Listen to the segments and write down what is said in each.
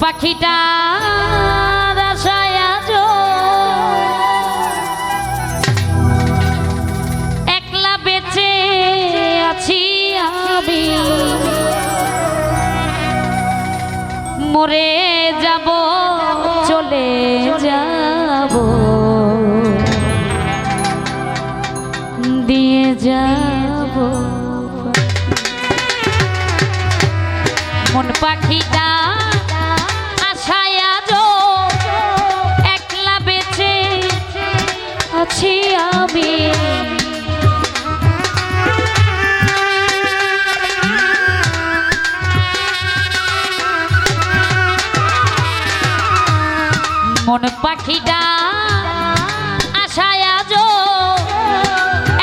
পাখিটা আশায় আজ একলা বেঁচে আছি আমি, মরে যাব চলে যাব দিয়ে যাব মন পাখিটা আশায় আজ একলা বেঁচে আছি আমি, মন পাখিটা আশায় আজ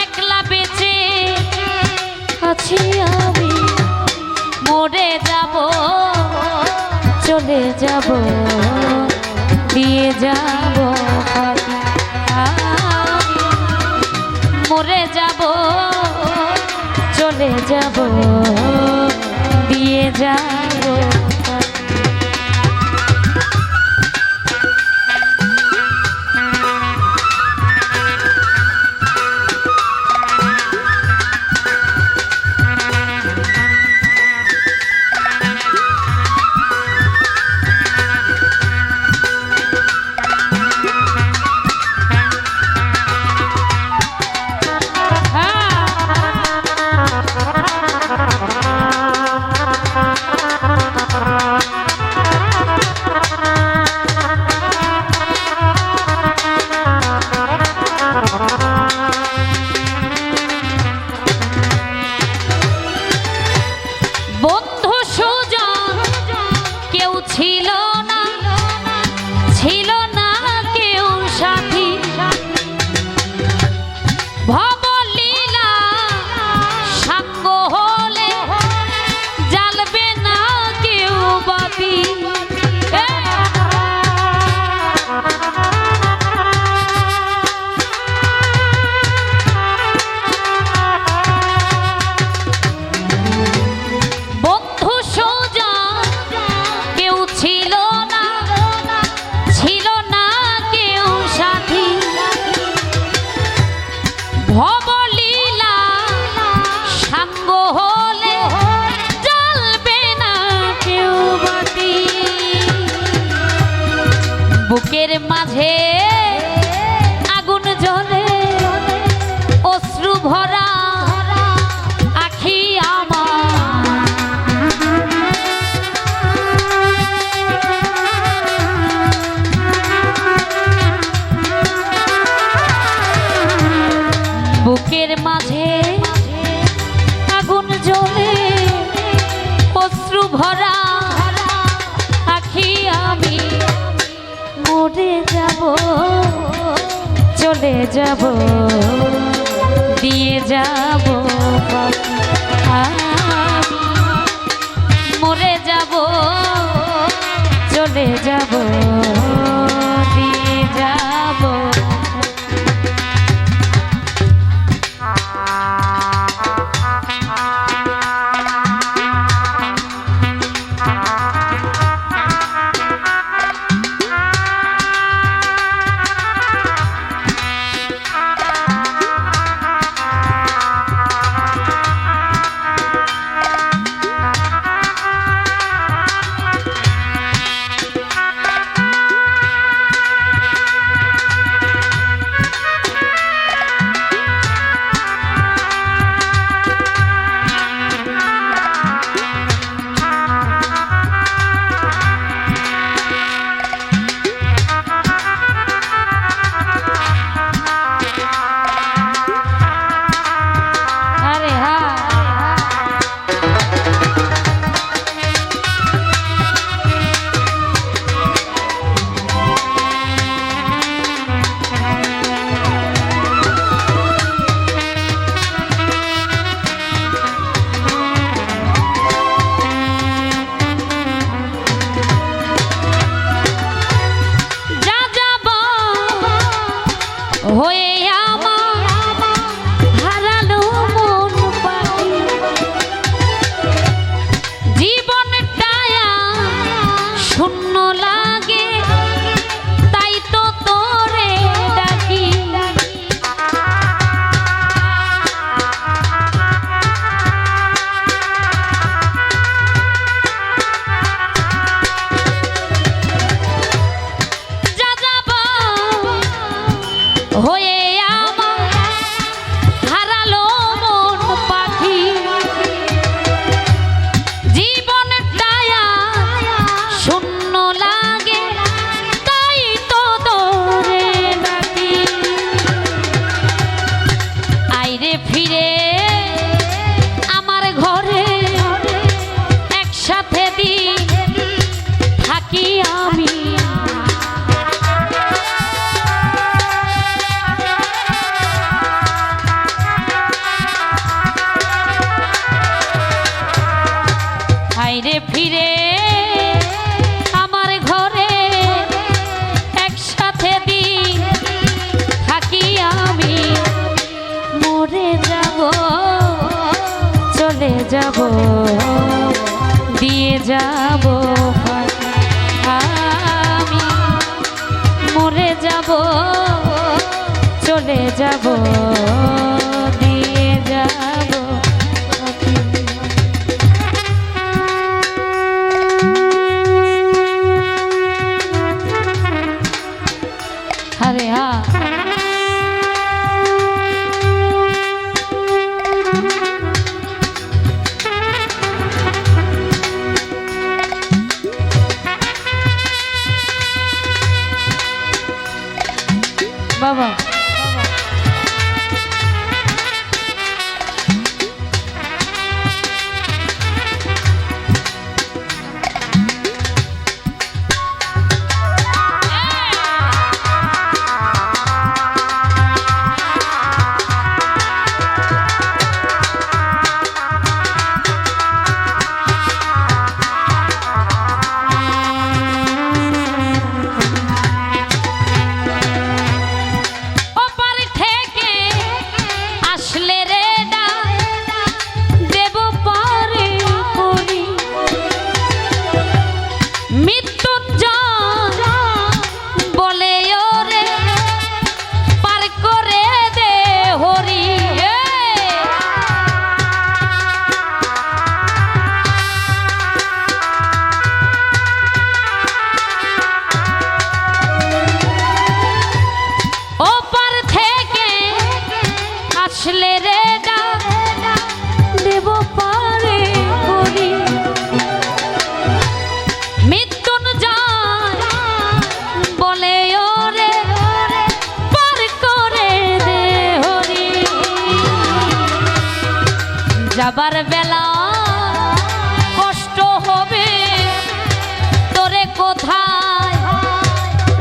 একলা বেঁচে আছি আমি, মরে যাব চলে যাব দিয়ে যাব মরে যাব চলে যাব দিয়ে যাব। বুকের মাঝে আগুন জ্বলে অশ্রু ভরা আখি আমার, বুকের মাঝে আগুন জ্বলে অশ্রু ভরা আখি আমি, মরে যাব চলে যাব দিয়ে যাব মরে যাব চলে যাব দিয়ে যাব। হয়ে আমার হারালো মন পাখি জীবনটায় শূন্য লাগে তাই তো তোরে ডাকি আইরে ফিরে আমার ঘরে একসাথে দিন থাকি আমি আইরে ফিরে আমার ঘরে একসাথে দিন থাকি আমি মরে যাব চলে যাব দিয়ে যাব আমি মরে যাব চলে যাব দিয়ে যাব আরে হ্যাঁ বাবা যাবার বেলা কষ্ট হবে তোরে কোথায়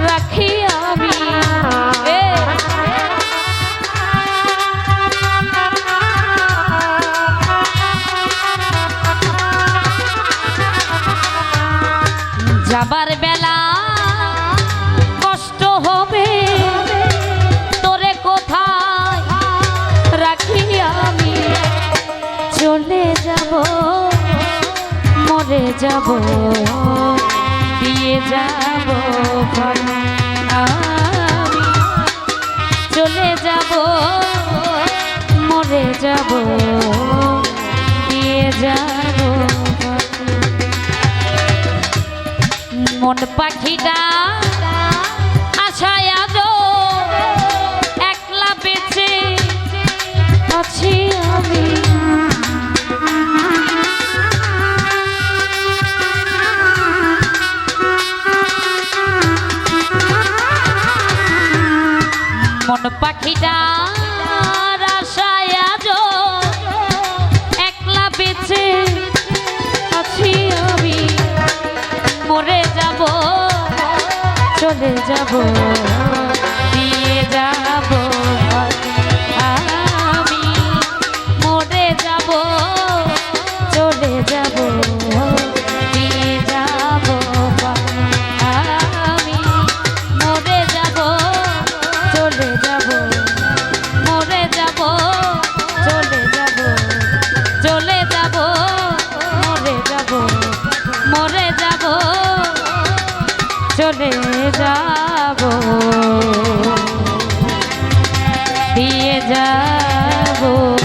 রাখি আমি যাবার বেলা কষ্ট হবে তোরে কোথায় রাখি আমি চলে যাব মরে যাব দিয়ে যাব আমি চলে যাব মরে যাব দিয়ে যাব মন পাখিটা আশায় আজো একলা বেঁচে আছি আমি মন পাখিটা আশায় আজো একলা বেঁচে আছি আমি মরে যাব চলে যাব দিয়ে যাব আমি মরে যাব চলে যাব দিয়ে যাব আমি মরে যাব চলে যাব মরে যাব চলে যাব চলে যাব মরে যাব মরে যাব চলে যাব দিয়ে যাব